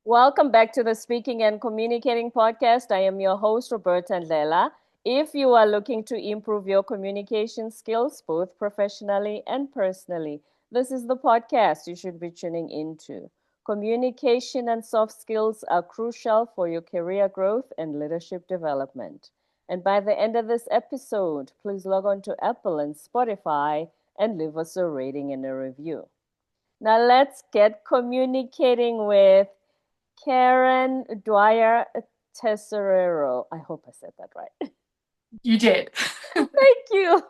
Welcome back to the Speaking and Communicating podcast. I am your host, Roberta Ndlela. If you are looking to improve your communication skills, both professionally and personally, this is the podcast you should be tuning into. Communication and soft skills are crucial for your career growth and leadership development. And by the end of this episode, please log on to Apple and Spotify and leave us a rating and a review. Now let's get communicating with Karen Dwyer-Tesoriero. I hope I said that right. You did. Thank you.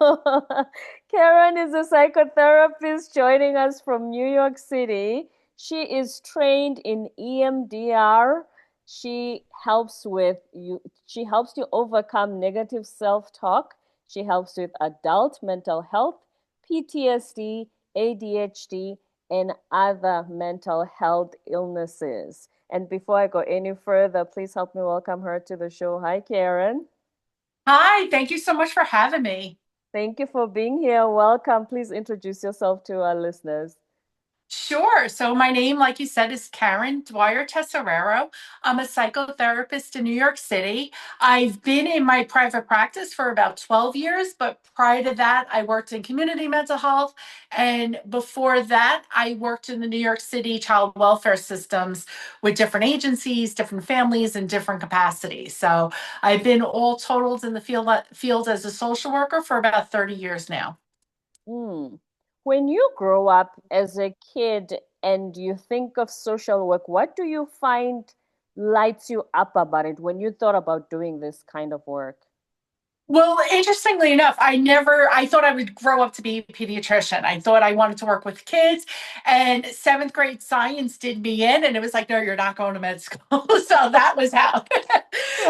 Karen is a psychotherapist joining us from New York City. She is trained in EMDR. She helps you overcome negative self-talk. She helps with adult mental health, PTSD, ADHD, and other mental health illnesses. And before I go any further, please help me welcome her to the show. Hi, Karen. Hi, thank you so much for having me. Thank you for being here. Welcome. Please introduce yourself to our listeners. Sure. So my name, like you said, is Karen Dwyer-Tesoriero. I'm a psychotherapist in New York City. I've been in my private practice for about 12 years, but prior to that, I worked in community mental health. And before that, I worked in the New York City child welfare systems with different agencies, different families, and different capacities. So I've been all totaled in the field as a social worker for about 30 years now. Hmm. When you grow up as a kid and you think of social work, what do you find lights you up about it when you thought about doing this kind of work? Well, interestingly enough, I thought I would grow up to be a pediatrician. I thought I wanted to work with kids, and seventh grade science did me in, and it was like, no, you're not going to med school. So that was how.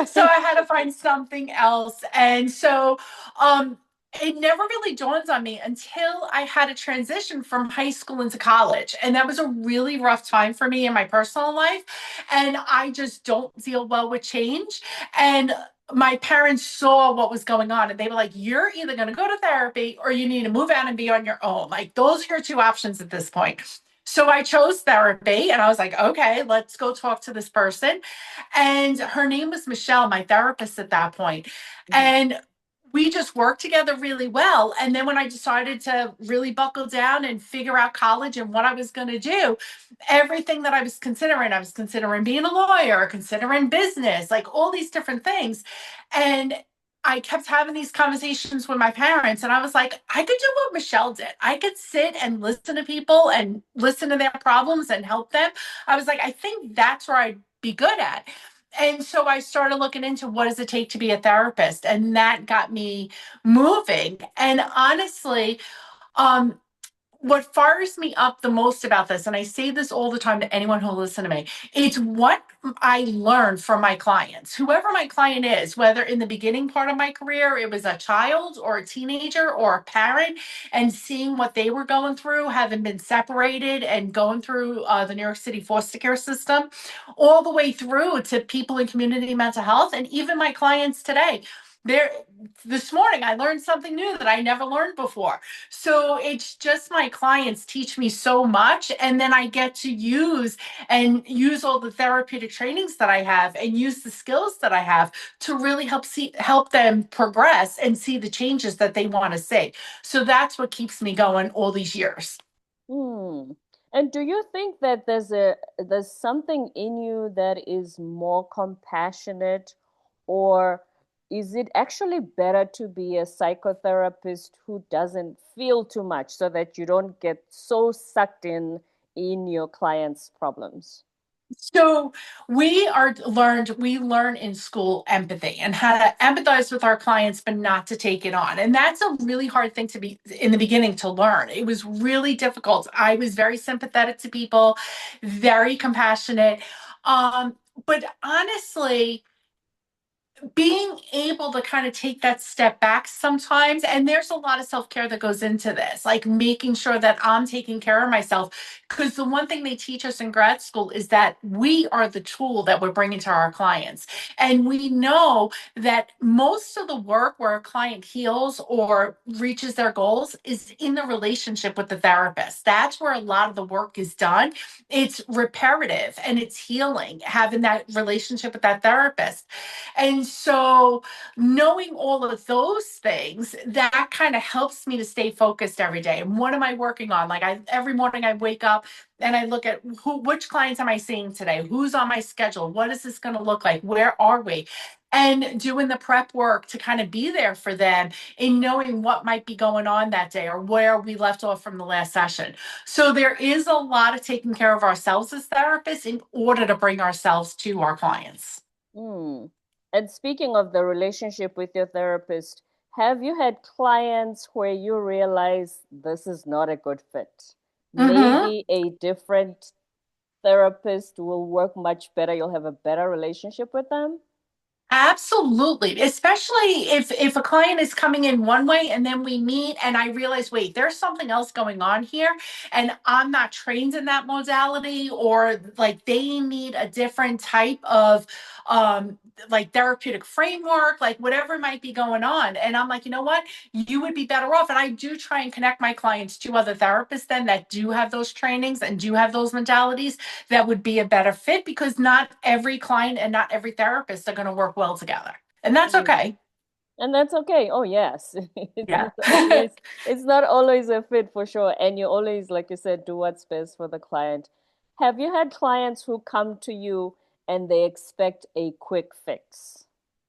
So Right. I had to find something else. And so, it never really dawned on me until I had a transition from high school into college. And that was a really rough time for me in my personal life. And I just don't deal well with change. And my parents saw what was going on and they were like, you're either going to go to therapy or you need to move out and be on your own. Like, those are your two options at this point. So I chose therapy and I was like, okay, let's go talk to this person. And her name was Michelle, my therapist at that point. Mhm. And we just worked together really well. And then when I decided to really buckle down and figure out college and what I was going to do, everything that I was considering being a lawyer, considering business, like all these different things. And I kept having these conversations with my parents, and I was like, I could do what Michelle did. I could sit and listen to people and listen to their problems and help them. I was like, I think that's where I'd be good at. And so I started looking into what does it take to be a therapist, and that got me moving. And honestly, um, what fires me up the most about this, and I say this all the time to anyone who'll listen to me, it's what I learned from my clients, whoever my client is, whether in the beginning part of my career, it was a child or a teenager or a parent, and seeing what they were going through, having been separated and going through the New York City foster care system, all the way through to people in community mental health, and even my clients today. There, this morning, I learned something new that I never learned before. So it's just my clients teach me so much. And then I get to use all the therapeutic trainings that I have and use the skills that I have to really help them progress and see the changes that they want to see. So that's what keeps me going all these years. Hmm. And do you think that there's something in you that is more compassionate, or is it actually better to be a psychotherapist who doesn't feel too much so that you don't get so sucked in your clients' problems? So we learn in school empathy and how to empathize with our clients, but not to take it on. And that's a really hard thing to be in the beginning to learn. It was really difficult. I was very sympathetic to people, very compassionate. But honestly, being able to kind of take that step back sometimes. And there's a lot of self care that goes into this, like making sure that I'm taking care of myself. Because the one thing they teach us in grad school is that we are the tool that we're bringing to our clients. And we know that most of the work where a client heals or reaches their goals is in the relationship with the therapist. That's where a lot of the work is done. It's reparative and it's healing, having that relationship with that therapist. And so, knowing all of those things, that kind of helps me to stay focused every day. And what am I working on? Like, every morning I wake up and I look at which clients am I seeing today? Who's on my schedule? What is this going to look like? Where are we? And doing the prep work to kind of be there for them in knowing what might be going on that day or where we left off from the last session. So there is a lot of taking care of ourselves as therapists in order to bring ourselves to our clients. Mm. And speaking of the relationship with your therapist, have you had clients where you realize this is not a good fit? Mm-hmm. Maybe a different therapist will work much better. You'll have a better relationship with them? Absolutely. Especially if a client is coming in one way and then we meet and I realize, wait, there's something else going on here and I'm not trained in that modality, or like they need a different type of like therapeutic framework, like whatever might be going on. And I'm like, you know what? You would be better off. And I do try and connect my clients to other therapists then that do have those trainings and do have those modalities that would be a better fit, because not every client and not every therapist are going to work well together. And that's Mm. okay. And that's okay. Oh, yes. It's Yeah. not always it's not always a fit for sure. And you always, like you said, do what's best for the client. Have you had clients who come to you and they expect a quick fix?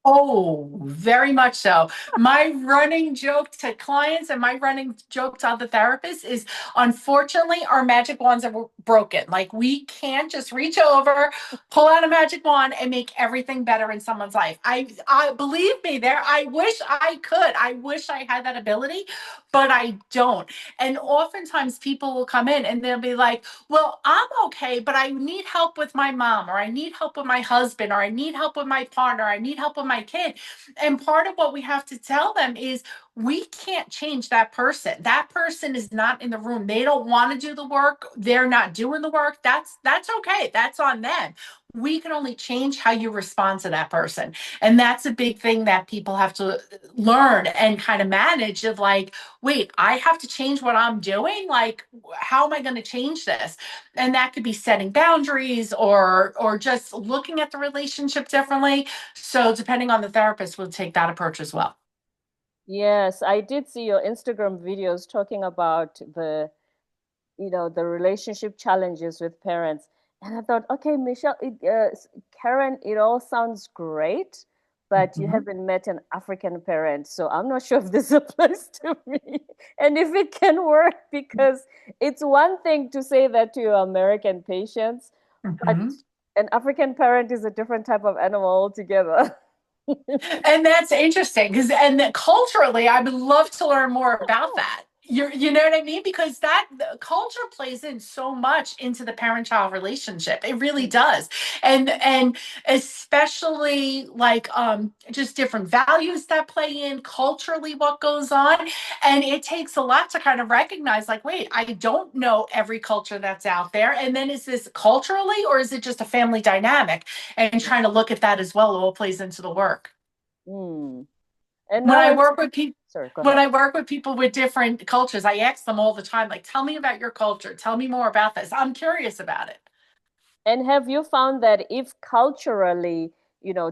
Oh, very much so. My running joke to clients and my running joke to other therapists is, unfortunately, our magic wands are broken. Like, we can't just reach over, pull out a magic wand and make everything better in someone's life. I believe me there. I wish I could. I wish I had that ability, but I don't. And oftentimes people will come in and they'll be like, well, I'm okay, but I need help with my mom, or I need help with my husband, or I need help with my partner, I need help with my kid. And part of what we have to tell them is, we can't change that person. That person is not in the room. They don't want to do the work. They're not doing the work. That's okay. That's on them. We can only change how you respond to that person. And that's a big thing that people have to learn and kind of manage, of like, wait, I have to change what I'm doing. Like, how am I going to change this? And that could be setting boundaries, or just looking at the relationship differently. So depending on the therapist, we'll take that approach as well. Yes, I did see your Instagram videos talking about the relationship challenges with parents. And I thought, okay, Michelle, Karen, it all sounds great, but you Mhm. haven't met an African parent. So I'm not sure if this applies to me and if it can work, because it's one thing to say that to your American patients, but Mhm. an African parent is a different type of animal altogether. And that's interesting, because and culturally, I would love to learn more about that. You know what I mean? Because that the culture plays in so much into the parent-child relationship. It really does. And especially like just different values that play in culturally, what goes on. And it takes a lot to kind of recognize, like, wait, I don't know every culture that's out there. And then, is this culturally, or is it just a family dynamic? And trying to look at that as well, all plays into the work. Mm. And when now I let's, work with people sorry, go when ahead. I work with people with different cultures, I ask them all the time, like, tell me about your culture. Tell me more about this. I'm curious about it. And have you found that if culturally,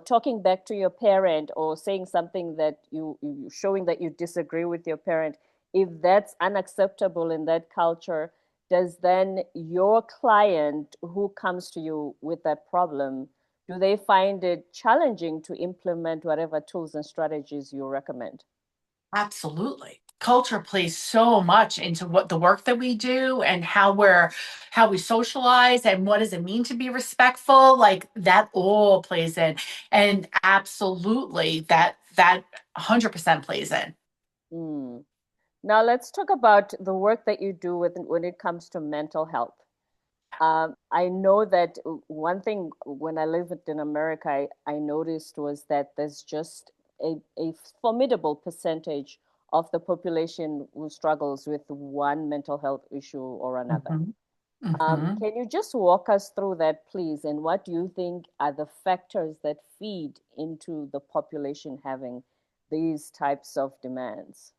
talking back to your parent or saying something that showing that you disagree with your parent, if that's unacceptable in that culture, does then your client who comes to you with that problem, do they find it challenging to implement whatever tools and strategies you recommend? Absolutely. Culture plays so much into what the work that we do, and how we socialize, and what does it mean to be respectful. Like, that all plays in. And absolutely, that 100% plays in. Mm. Now let's talk about the work that you do with when it comes to mental health. I know that one thing when I lived in America, I noticed was that there's just a formidable percentage of the population who struggles with one mental health issue or another. Mhm. Mhm. Can you just walk us through that, please? And what do you think are the factors that feed into the population having these types of demands?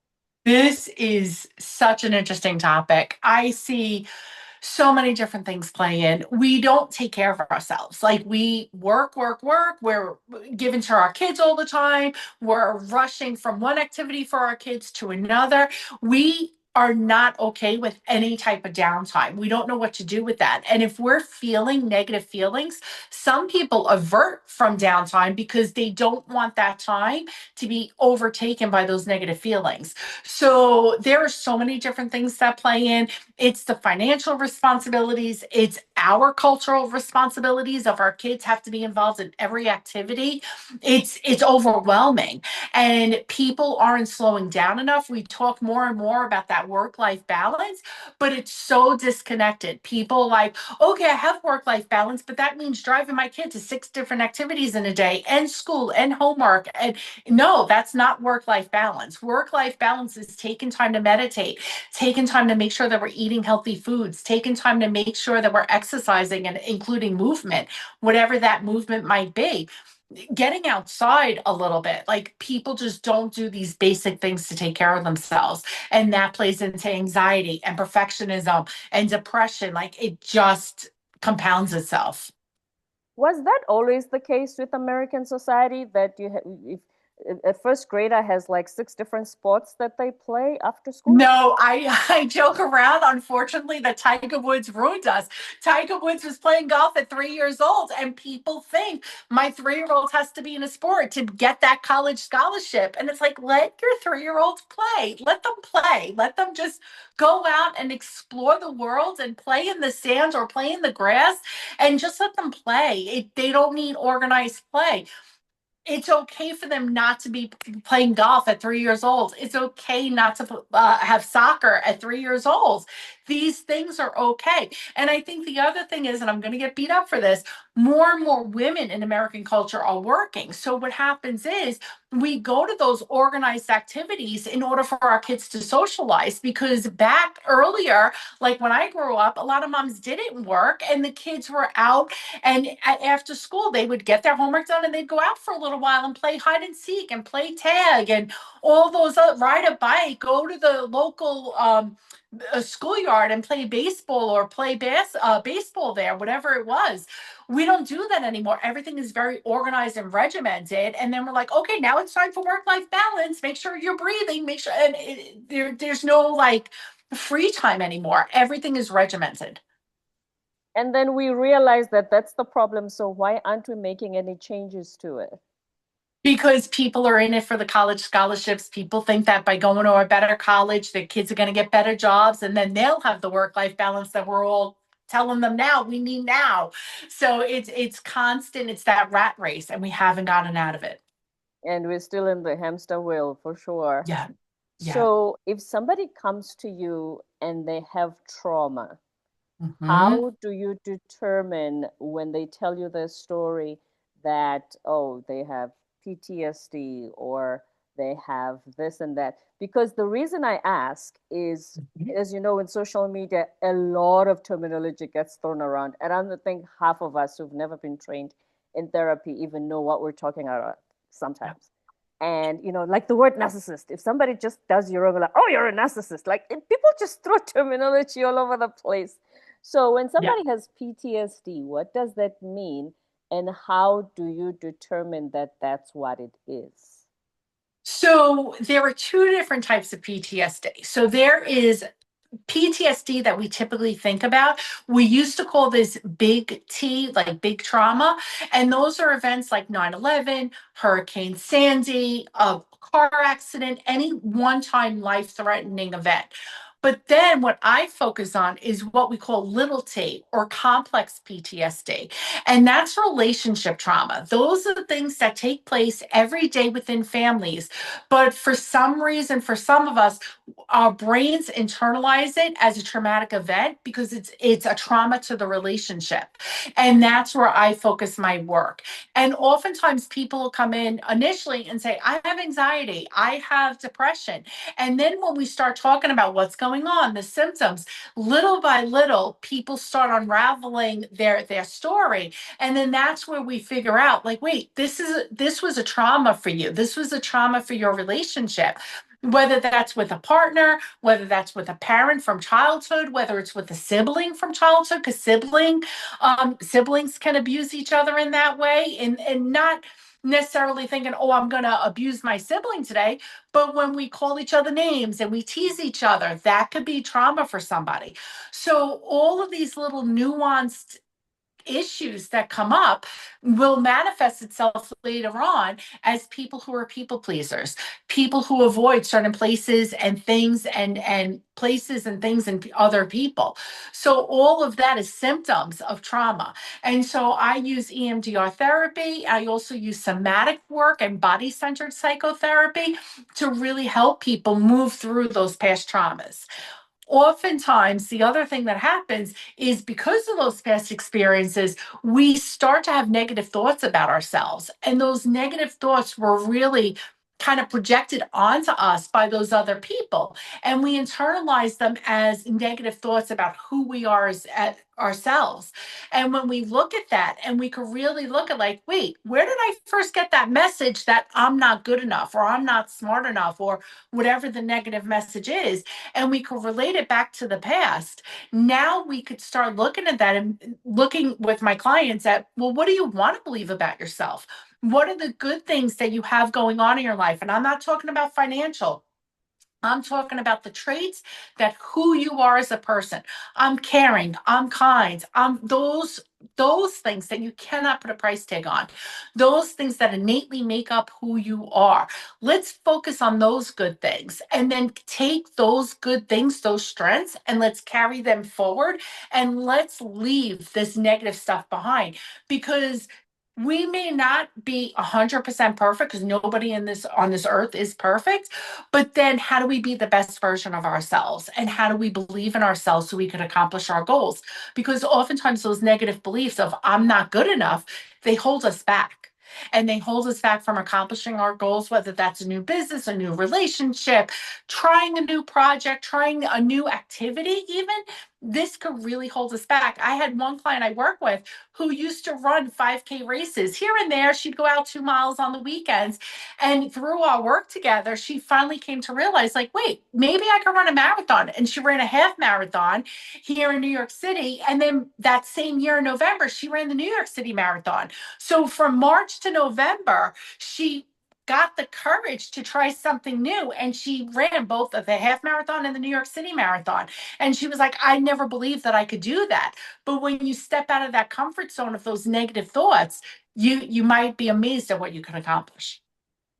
This is such an interesting topic. I see so many different things play in. We don't take care of ourselves. Like we work, work, work. We're giving to our kids all the time. We're rushing from one activity for our kids to another. We are not okay with any type of downtime. We don't know what to do with that. And if we're feeling negative feelings, some people avert from downtime because they don't want that time to be overtaken by those negative feelings. So there are so many different things that play in. It's the financial responsibilities, it's our cultural responsibilities of our kids have to be involved in every activity. It's overwhelming, and people aren't slowing down enough. We talk more and more about that work life balance, but it's so disconnected. People like, okay, I have work life balance, but that means driving my kid to six different activities in a day and school and homework. And no, that's not work life balance. Work life balance is taking time to meditate, taking time to make sure that we're eating healthy foods, taking time to make sure that we're exercising and including movement, whatever that movement might be. Getting outside a little bit. Like people just don't do these basic things to take care of themselves. And that plays into anxiety and perfectionism and depression. Like it just compounds itself. Was that always the case with American society that if a first grader has like six different sports that they play after school? No, I joke around. Unfortunately, that Tiger Woods ruined us. Tiger Woods was playing golf at 3 years old, and people think my 3 year old has to be in a sport to get that college scholarship. And it's like, let your 3 year olds play. Let them play. Let them just go out and explore the world and play in the sand or play in the grass and just let them play. They don't need organized play. It's okay for them not to be playing golf at 3 years old. It's okay not to have soccer at 3 years old. These things are okay. And I think the other thing is, and I'm going to get beat up for this, more and more women in American culture are working. So what happens is we go to those organized activities in order for our kids to socialize because back earlier, like when I grew up, a lot of moms didn't work and the kids were out and after school, they would get their homework done and they'd go out for a little while and play hide and seek and play tag and all those, ride a bike, go to the local schoolyard and play baseball or play baseball there, whatever it was. We don't do that anymore. Everything is very organized and regimented. And then we're like, okay, now it's time for work life balance. Make sure you're breathing. Make sure, and there's no like free time anymore. Everything is regimented. And then we realize that that's the problem. So why aren't we making any changes to it? Because people are in it for the college scholarships. People think that by going to a better college, their kids are going to get better jobs and then they'll have the work life balance that we're all telling them now we need now. So it's constant. It's that rat race, and we haven't gotten out of it. And we're still in the hamster wheel for sure. Yeah, yeah. So if somebody comes to you and they have trauma, Hmm. how do you determine when they tell you their story that, oh, they have PTSD or they have this and that? Because the reason I ask is, as you know, in social media, a lot of terminology gets thrown around. And I don't think half of us who've never been trained in therapy even know what we're talking about Yeah. sometimes. And, you know, like the word narcissist, if somebody just does you wrong, like, oh, you're a narcissist, like people just throw terminology all over the place. So when Yeah. somebody has PTSD, what does that mean? And how do you determine that that's what it is? So there are two different types of PTSD. So there is PTSD that we typically think about. We used to call this big T, like big trauma. And those are events like 9/11, Hurricane Sandy, a car accident, any one time life threatening event. But then what I focus on is what we call little t or complex PTSD. And that's relationship trauma. Those are the things that take place every day within families. But for some reason, for some of us, our brains internalize it as a traumatic event because it's a trauma to the relationship. And that's where I focus my work. And oftentimes people will come in initially and say, I have anxiety, I have depression. And then when we start talking about what's going on, the symptoms, little by little, people start unraveling their story. And then that's where we figure out, like, wait, this was a trauma for you. This was a trauma for your relationship. Whether that's with a partner, whether that's with a parent from childhood, whether it's with a sibling from childhood, because siblings can abuse each other in that way, and not necessarily thinking, oh, I'm going to abuse my sibling today. But when we call each other names and we tease each other, that could be trauma for somebody. So all of these little nuanced issues that come up will manifest itself later on as people who are people pleasers, people who avoid certain places and things and places and things and other people. So all of that is symptoms of trauma. And so I use EMDR therapy. I also use somatic work and body-centered psychotherapy to really help people move through those past traumas. Oftentimes, the other thing that happens is because of those past experiences, we start to have negative thoughts about ourselves. And those negative thoughts were really kind of projected onto us by those other people. And we internalize them as negative thoughts about who we are as ourselves. And when we look at that and we can really look at, like, wait, where did I first get that message that I'm not good enough or I'm not smart enough or whatever the negative message is? And we could relate it back to the past. Now we could start looking at that and looking with my clients at, well, what do you want to believe about yourself? What are the good things that you have going on in your life? And I'm not talking about financial. I'm talking about the traits that who you are as a person. I'm caring, I'm kind, I'm those things that you cannot put a price tag on. Those things that innately make up who you are. Let's focus on those good things and then take those good things, those strengths, and let's carry them forward and let's leave this negative stuff behind because we may not be 100% perfect because nobody in this on this earth is perfect, but then how do we be the best version of ourselves? And how do we believe in ourselves so we can accomplish our goals? Because oftentimes those negative beliefs of I'm not good enough, they hold us back. And they hold us back from accomplishing our goals, whether that's a new business, a new relationship, trying a new project, trying a new activity, even. This could really hold us back. I had one client I work with who used to run 5K races here and there. She'd go out 2 miles on the weekends. And through our work together, she finally came to realize, like, wait, maybe I could run a marathon. And she ran a half marathon here in New York City. And then that same year in November, she ran the New York City Marathon. So from March to November, she got the courage to try something new. And she ran both the half marathon and the New York City Marathon. And she was like, I never believed that I could do that. But when you step out of that comfort zone of those negative thoughts, you might be amazed at what you can accomplish.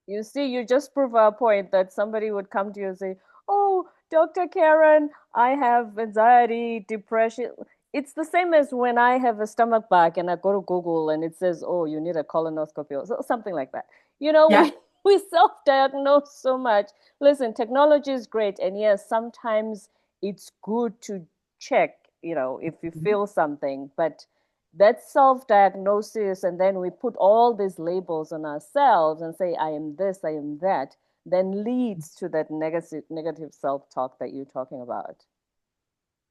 You see, you just prove our point that somebody would come to you and say, "Oh, Dr. Karen, I have anxiety, depression." It's the same as when I have a stomach bug and I go to Google and it says, "Oh, you need a colonoscopy," or something like that. You know, Yeah. we self-diagnose so much. Listen, technology is great, and yes, sometimes it's good to check, if you feel something, but that self-diagnosis, and then we put all these labels on ourselves and say, I am this, I am that, then leads to that negative self-talk that you're talking about.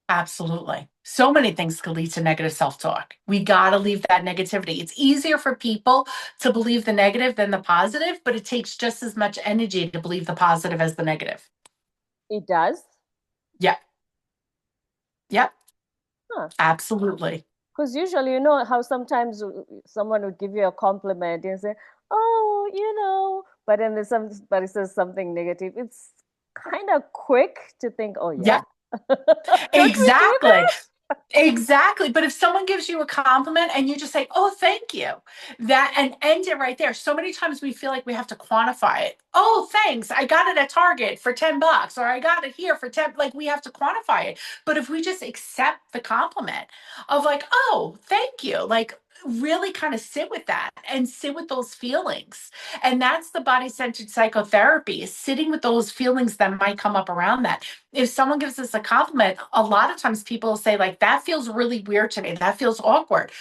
Absolutely. So many things could lead to negative self talk. We got to leave that negativity. It's easier for people to believe the negative than the positive, but it takes just as much energy to believe the positive as the negative. It does. Yep. Yep. Huh. Absolutely. Because usually, you know how sometimes someone would give you a compliment and say, "Oh, but then there's somebody says something negative. It's kind of quick to think, "Oh, yeah." Yep. Don't we do Exactly. that? Exactly. But if someone gives you a compliment and you just say, "Oh, thank you," that and end it right there. So many times we feel like we have to quantify it. "Oh, thanks. I got it at Target for $10 or I got it here for 10." Like we have to quantify it. But if we just accept the compliment of like, "Oh, thank you." Like really kind of sit with that and sit with those feelings. And that's the body-centered psychotherapy, is sitting with those feelings that might come up around that. If someone gives us a compliment, a lot of times people say like, that feels really weird to me, that feels awkward.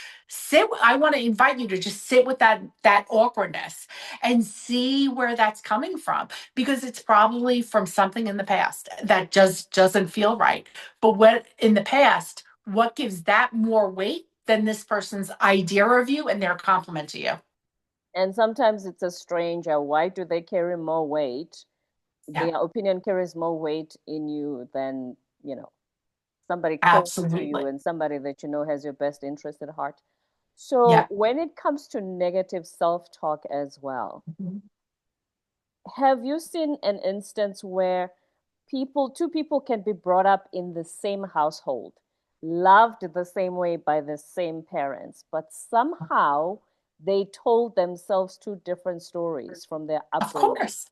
I want to invite you to just sit with that awkwardness and see where that's coming from, because it's probably from something in the past that just doesn't feel right. But what in the past, what gives that more weight than this person's idea of you and their compliment to you? And sometimes it's a stranger. Why do they carry more weight? Yeah, Their opinion carries more weight in you than, you know, somebody close to absolutely. you and somebody that you know has your best interest at heart. So Yeah. when it comes to negative self-talk as well, Mhm. have you seen an instance where two people can be brought up in the same household, loved the same way by the same parents, but somehow they told themselves two different stories from their Of upbringing? course.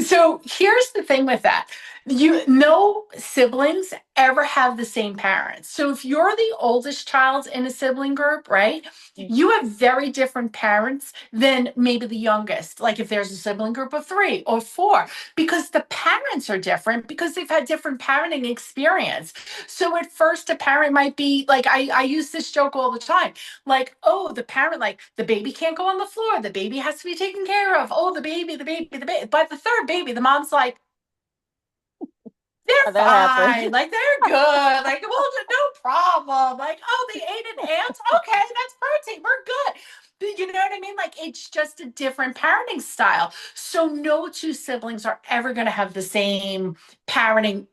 So here's the thing with that. No siblings ever have the same parents. So if you're the oldest child in a sibling group, right? Mhm. You have very different parents than maybe the youngest. Like if there's a sibling group of 3 or 4, because the parents are different because they've had different parenting experience. So at first a parent might be like, I use this joke all the time, like, oh, the parent, like the baby can't go on the floor, the baby has to be taken care of, oh, the baby. But the third baby, the mom's like, they're Yeah, that happens. fine, like they're good, like well, no problem, like oh, they ate an ant, okay, that's protein, we're good. You know what I mean? Like it's just a different parenting style. So no two siblings are ever going to have the same parenting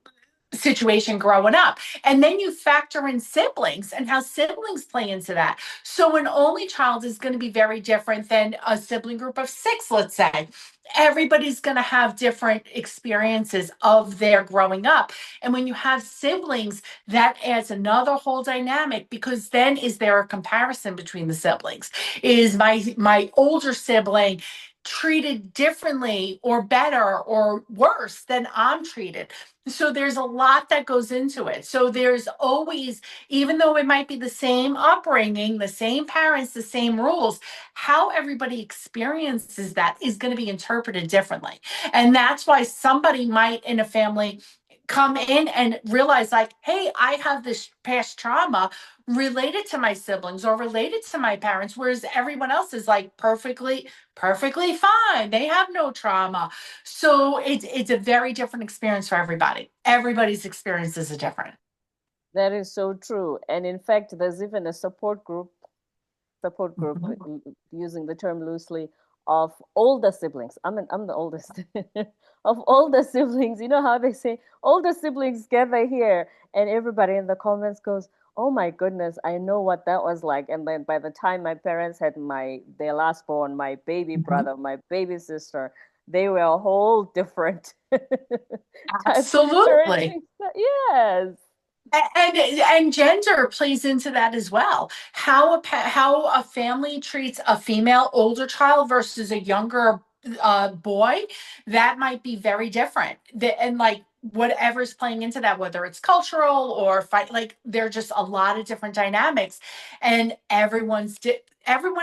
situation growing up. And then you factor in siblings and how siblings play into that. So an only child is going to be very different than a sibling group of 6, let's say. Everybody's going to have different experiences of their growing up. And when you have siblings, that adds another whole dynamic, because then is there a comparison between the siblings? Is my older sibling treated differently or better or worse than I'm treated? So there's a lot that goes into it. So there's always, even though it might be the same upbringing, the same parents, the same rules, how everybody experiences that is going to be interpreted differently. And that's why somebody might in a family come in and realize like, hey, I have this past trauma related to my siblings or related to my parents, whereas everyone else is like perfectly fine, they have no trauma. So it's a very different experience for everybody. Everybody's experiences are different. That is so true. And in fact, there's even a support group, Mhm. using the term loosely, of older siblings. I'm the oldest of older siblings. You know how they say older siblings gather here, and everybody in the comments goes, "Oh my goodness, I know what that was like." And then by the time my parents had their last born, my baby Mhm. brother, my baby sister, they were a whole different type of Absolutely. parenting. Yes. And gender plays into that as well. How a family treats a female older child versus a younger boy, that might be very different. And like whatever's playing into that, whether it's cultural or fight, like there are just a lot of different dynamics, and everyone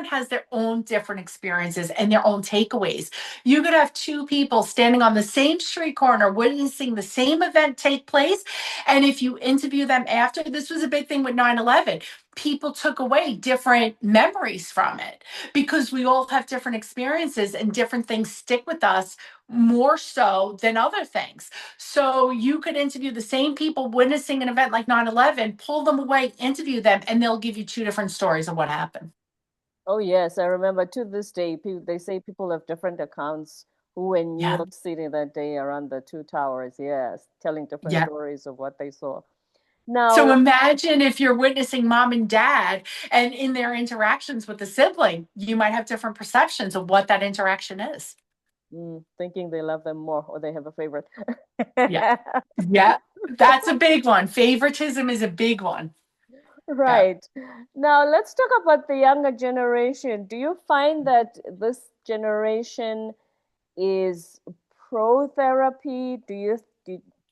has their own different experiences and their own takeaways. You could have two people standing on the same street corner witnessing the same event take place, and if you interview them after, this was a big thing with 9/11. People took away different memories from it because we all have different experiences and different things stick with us more so than other things. So you could interview the same people witnessing an event like 9/11, pull them away, interview them, and they'll give you two different stories of what happened. Oh, yes, I remember to this day, they say people have different accounts who were in New Yeah. York City that day around the two towers. Yes, telling different Yeah. stories of what they saw. So Now, imagine if you're witnessing mom and dad and in their interactions with the sibling, you might have different perceptions of what that interaction is. Thinking they love them more or they have a favorite. Yeah. Yeah. That's a big one. Favoritism is a big one. Yeah. Right. Now, let's talk about the younger generation. Do you find that this generation is pro therapy? Do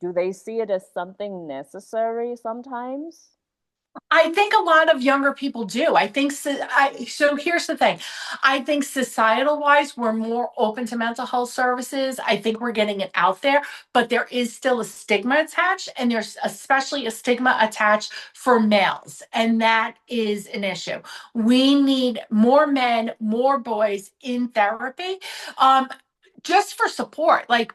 they see it as something necessary sometimes? I think a lot of younger people do. I think so. So here's the thing. I think societal wise, we're more open to mental health services. I think we're getting it out there, but there is still a stigma attached, and there's especially a stigma attached for males, and that is an issue. We need more men, more boys in therapy, um, just for support. Like,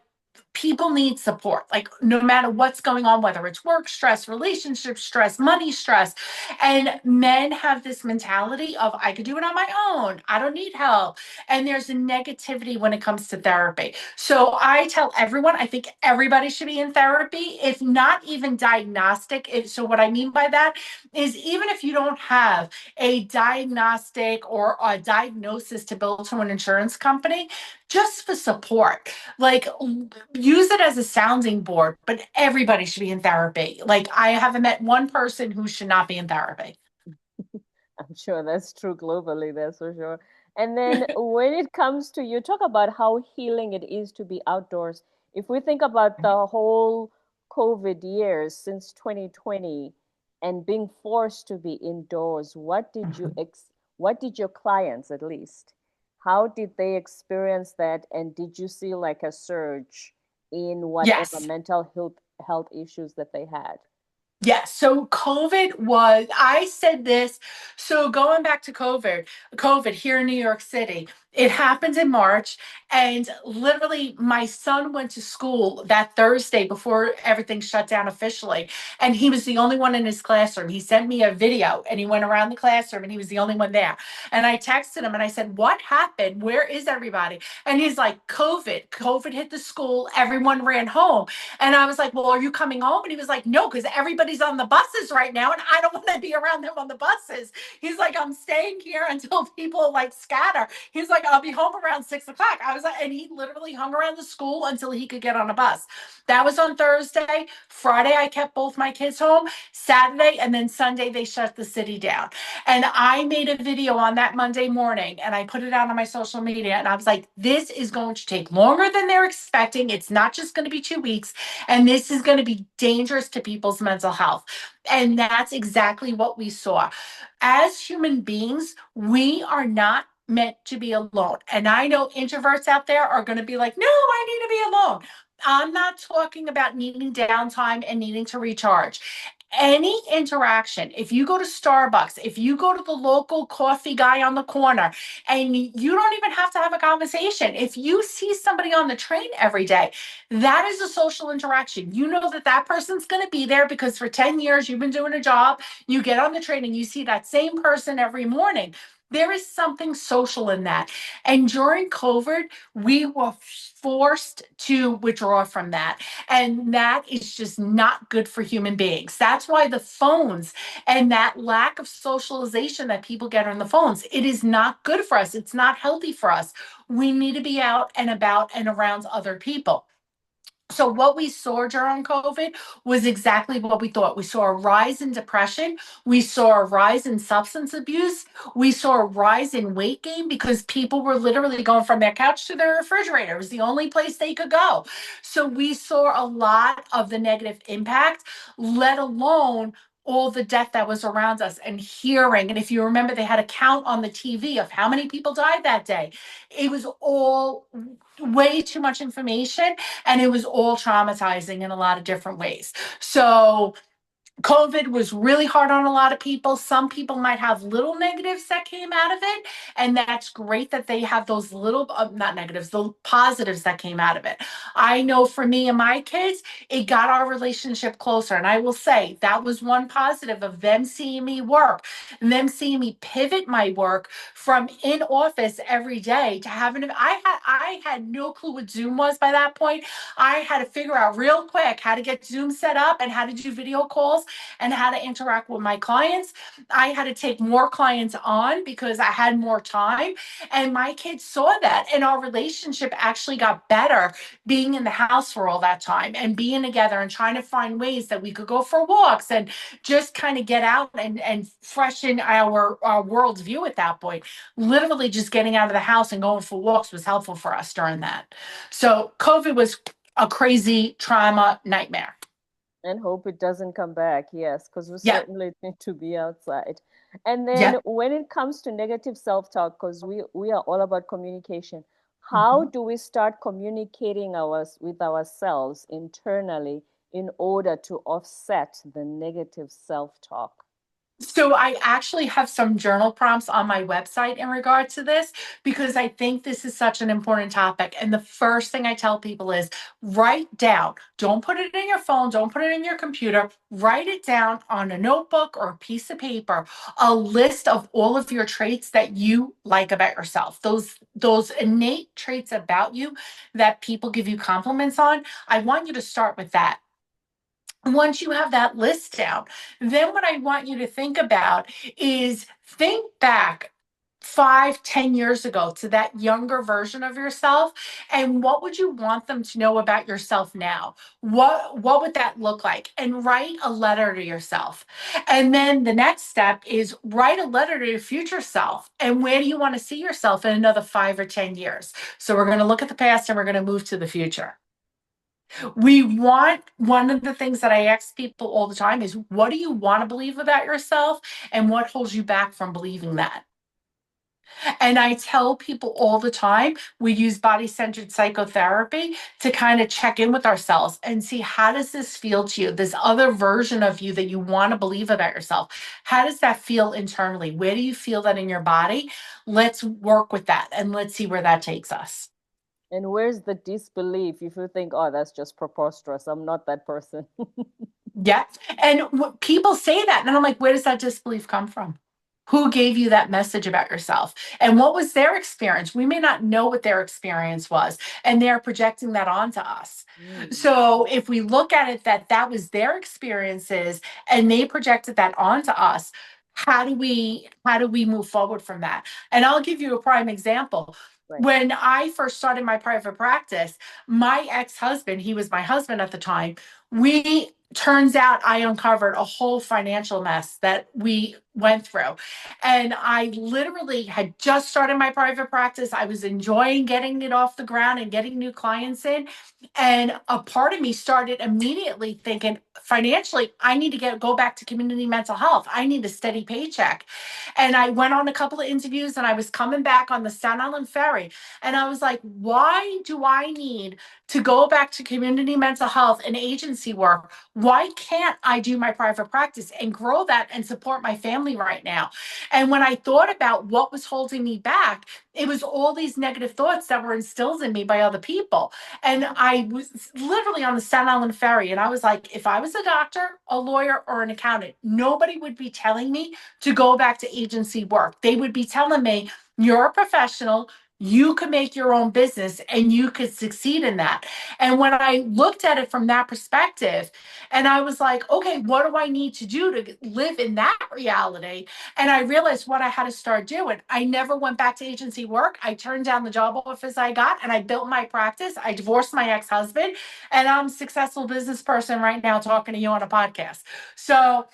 people need support, like no matter what's going on, whether it's work stress, relationship stress, money stress. And men have this mentality of, I could do it on my own, I don't need help. And there's a negativity when it comes to therapy. So I tell everyone, I think everybody should be in therapy, if not even diagnostic. So what I mean by that is, even if you don't have a diagnostic or a diagnosis to build to an insurance company, just for support, like, use it as a sounding board, but everybody should be in therapy. Like, I haven't met one person who should not be in therapy. I'm sure that's true globally, that's for sure. And then when it comes to, you talk about how healing it is to be outdoors. If we think about the whole COVID years since 2020 and being forced to be indoors, what did your clients at least, how did they experience that? And did you see like a surge in whatever Yes. mental health issues that they had? Yes. So COVID was, I said this. So going back to COVID here in New York City, it happened in March. And literally, my son went to school that Thursday before everything shut down officially. And he was the only one in his classroom. He sent me a video and he went around the classroom and he was the only one there. And I texted him and I said, "What happened? Where is everybody?" And he's like, "COVID. COVID hit the school. Everyone ran home." And I was like, "Well, are you coming home?" And he was like, "No, because everybody's on the buses right now and I don't want to be around them on the buses." He's like, "I'm staying here until people like scatter." He's like, "I'll be home around 6 o'clock." I was like, and he literally hung around the school until he could get on a bus. That was on Thursday. Friday, I kept both my kids home. Saturday, and then Sunday, they shut the city down. And I made a video on that Monday morning and I put it out on my social media. And I was like, this is going to take longer than they're expecting. It's not just going to be 2 weeks. And this is going to be dangerous to people's mental health. And that's exactly what we saw. As human beings, we are not meant to be alone. And I know introverts out there are going to be like, "No, I need to be alone." I'm not talking about needing downtime and needing to recharge. Any interaction, if you go to Starbucks, if you go to the local coffee guy on the corner, and you don't even have to have a conversation, if you see somebody on the train every day, that is a social interaction. You know that that person's going to be there because for 10 years you've been doing a job. You get on the train and you see that same person every morning. There is something social in that. And during COVID, we were forced to withdraw from that. And that is just not good for human beings. That's why the phones and that lack of socialization that people get on the phones, it is not good for us. It's not healthy for us. We need to be out and about and around other people. So what we saw during COVID was exactly what we thought. We saw a rise in depression. We saw a rise in substance abuse. We saw a rise in weight gain because people were literally going from their couch to their refrigerator. It was the only place they could go. So we saw a lot of the negative impact, let alone all the death that was around us and hearing. And if you remember, they had a count on the TV of how many people died that day. It was all way too much information, and it was all traumatizing in a lot of different ways. So COVID was really hard on a lot of people. Some people might have little negatives that came out of it. And that's great that they have those little, not negatives, the positives that came out of it. I know for me and my kids, it got our relationship closer. And I will say that was one positive of them seeing me work and them seeing me pivot my work from in office every day to having, I had no clue what Zoom was by that point. I had to figure out real quick how to get Zoom set up and how to do video calls. sales and how to interact with my clients. I had to take more clients on because I had more time. And my kids saw that. And our relationship actually got better being in the house for all that time and being together and trying to find ways that we could go for walks and just kind of get out and freshen our world's view at that point. Literally just getting out of the house and going for walks was helpful for us during that. So COVID was a crazy trauma nightmare. And hope it doesn't come back. Yes, because we Yeah. certainly need to be outside. And then Yeah. when it comes to negative self-talk, because we are all about communication, how Mhm. do we start communicating with ourselves internally in order to offset the negative self-talk? So I actually have some journal prompts on my website in regard to this because I think this is such an important topic. And the first thing I tell people is write down. Don't put it in your phone, don't put it in your computer. Write it down on a notebook or a piece of paper, a list of all of your traits that you like about yourself. Those innate traits about you that people give you compliments on. I want you to start with that. Once you have that list down, then what I want you to think about is think back 5, 10 years ago to that younger version of yourself. And what would you want them to know about yourself now? What would that look like? And write a letter to yourself. And then the next step is write a letter to your future self. And where do you want to see yourself in another 5 or 10 years? So we're going to look at the past and we're going to move to the future. We want one of the things that I ask people all the time is what do you want to believe about yourself and what holds you back from believing that? And I tell people all the time, we use body-centered psychotherapy to kind of check in with ourselves and see how does this feel to you? This other version of you that you want to believe about yourself. How does that feel internally? Where do you feel that in your body? Let's work with that and let's see where that takes us. And where's the disbelief if you think, oh, that's just preposterous, I'm not that person? Yeah. And people say that. And I'm like, where does that disbelief come from? Who gave you that message about yourself? And what was their experience? We may not know what their experience was, and they're projecting that onto us. Mm. So if we look at it that that was their experiences and they projected that onto us, how do we move forward from that? And I'll give you a prime example. Right. When I first started my private practice, my ex-husband, he was my husband at the time, we turns out I uncovered a whole financial mess that we went through. And I literally had just started my private practice. I was enjoying getting it off the ground and getting new clients in. And a part of me started immediately thinking financially, I need to go back to community mental health. I need a steady paycheck. And I went on a couple of interviews and I was coming back on the Staten Island Ferry. And I was like, why do I need to go back to community mental health and agency work? Why can't I do my private practice and grow that and support my family right now? And when I thought about what was holding me back, it was all these negative thoughts that were instilled in me by other people. And I was literally on the Staten Island Ferry. And I was like, if I was a doctor, a lawyer, or an accountant, nobody would be telling me to go back to agency work. They would be telling me, you're a professional. You could make your own business and you could succeed in that. And when I looked at it from that perspective, and I was like, okay, what do I need to do to live in that reality? And I realized what I had to start doing. I never went back to agency work. I turned down the job offers I got and I built my practice. I divorced my ex-husband and I'm a successful business person right now talking to you on a podcast. So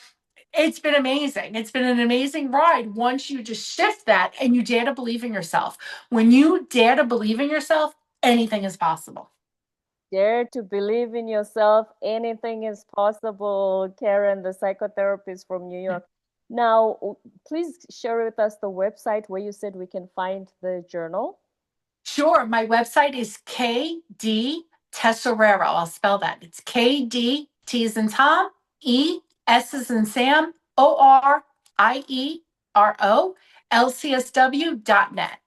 it's been amazing. It's been an amazing ride once you just shift that and you dare to believe in yourself. When you dare to believe in yourself, anything is possible. Dare to believe in yourself. Anything is possible. Karen, the psychotherapist from New York. Now, please share with us the website where you said we can find the journal. Sure. My website is KD Tesorero. I'll spell that. It's KD, T as in Tom, E, S as in Sam, ORIERO, LCSW.net.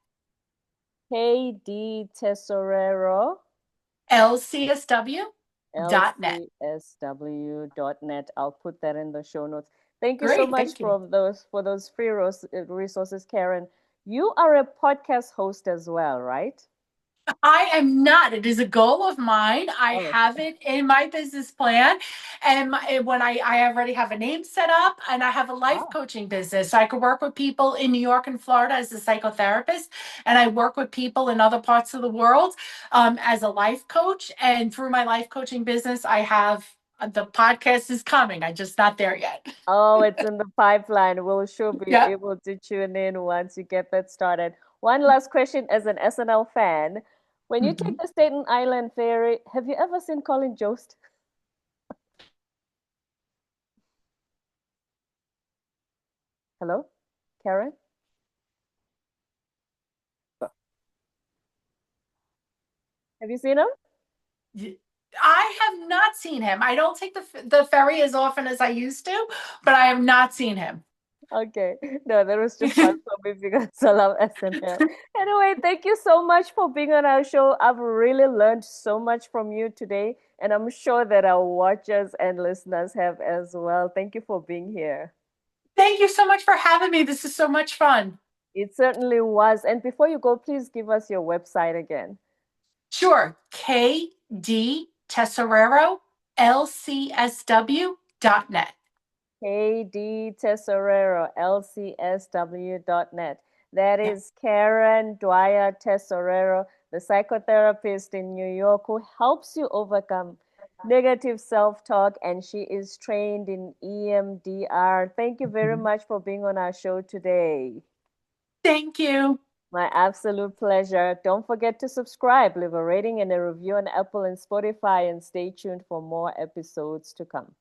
KD Tesorero, LCSW.net. lcsw.net. I'll put that in the show notes. Thank you so Great. much Thank you. for those free resources, Karen. You are a podcast host as well, right? I am not. It is a goal of mine. I Oh, have it in my business plan. And when I already have a name set up and I have a life wow. coaching business. So I could work with people in New York and Florida as a psychotherapist. And I work with people in other parts of the world as a life coach. And through my life coaching business, I have the podcast is coming. I'm just not there yet. Oh, it's in the pipeline. We'll sure be Yeah. able to tune in once you get that started. One last question as an SNL fan. When you take Mhm. the Staten Island ferry, have you ever seen Colin Jost? Hello? Karen? Have you seen him? I have not seen him. I don't take the ferry as often as I used to, but I have not seen him. Okay. No, that was just fun for me because I love SNL. Anyway, thank you so much for being on our show. I've really learned so much from you today, and I'm sure that our watchers and listeners have as well. Thank you for being here. Thank you so much for having me. This is so much fun. It certainly was. And before you go, please give us your website again. Sure. KD Tesoriero, LCSW.net. KD-Tesoriero, LCSW.net. That Yeah. is Karen Dwyer-Tesoriero, the psychotherapist in New York who helps you overcome negative self-talk, and she is trained in EMDR. Thank you very much for being on our show today. Thank you. My absolute pleasure. Don't forget to subscribe, leave a rating and a review on Apple and Spotify, and stay tuned for more episodes to come.